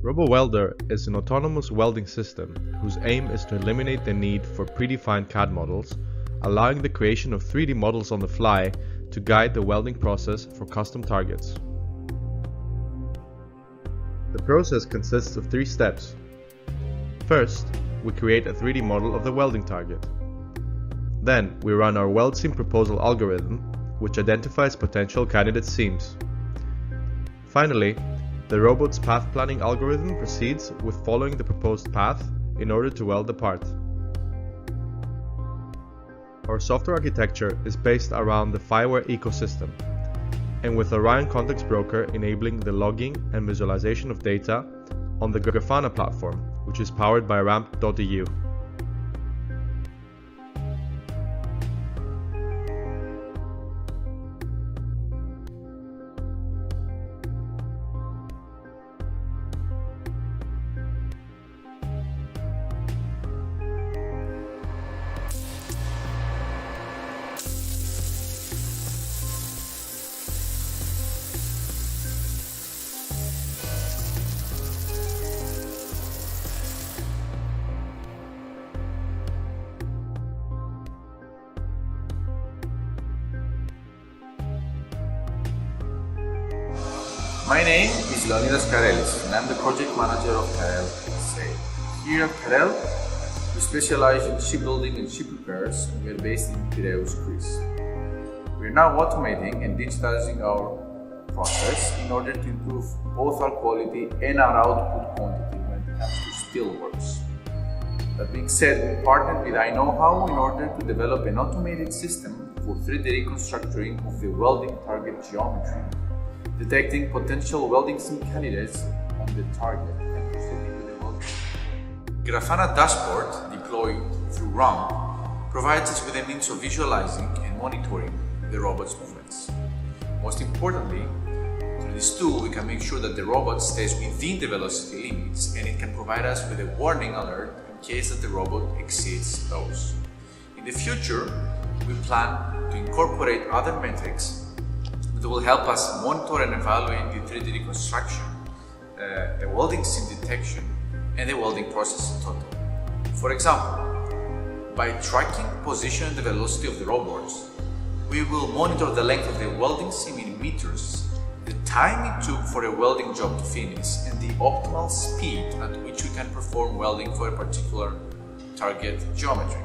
RoboWeldAR is an autonomous welding system whose aim is to eliminate the need for predefined CAD models, allowing the creation of 3D models on the fly to guide the welding process for custom targets. The process consists of 3 steps. First, we create a 3D model of the welding target. Then, we run our weld seam proposal algorithm, which identifies potential candidate seams. Finally, the robot's path planning algorithm proceeds with following the proposed path in order to weld the part. Our software architecture is based around the Fireware ecosystem, and with Orion Context Broker enabling the logging and visualization of data on the Grafana platform, which is powered by ramp.eu. My name is Leonidas Karelis and I'm the project manager of Karel SA. Here at Karel, we specialize in shipbuilding and ship repairs and we are based in Piraeus, Greece. We are now automating and digitizing our process in order to improve both our quality and our output quantity when it comes to steelworks. That being said, we partnered with iKnowHow in order to develop an automated system for 3D reconstructing of the welding target geometry, detecting potential welding seam candidates on the target and proceeding with the welding. Grafana dashboard deployed through RAMP provides us with a means of visualizing and monitoring the robot's movements. Most importantly, through this tool we can make sure that the robot stays within the velocity limits and it can provide us with a warning alert in case that the robot exceeds those. In the future, we plan to incorporate other metrics that will help us monitor and evaluate the 3D reconstruction, the welding seam detection, and the welding process in total. For example, by tracking position and the velocity of the robots, we will monitor the length of the welding seam in meters, the time it took for a welding job to finish, and the optimal speed at which we can perform welding for a particular target geometry.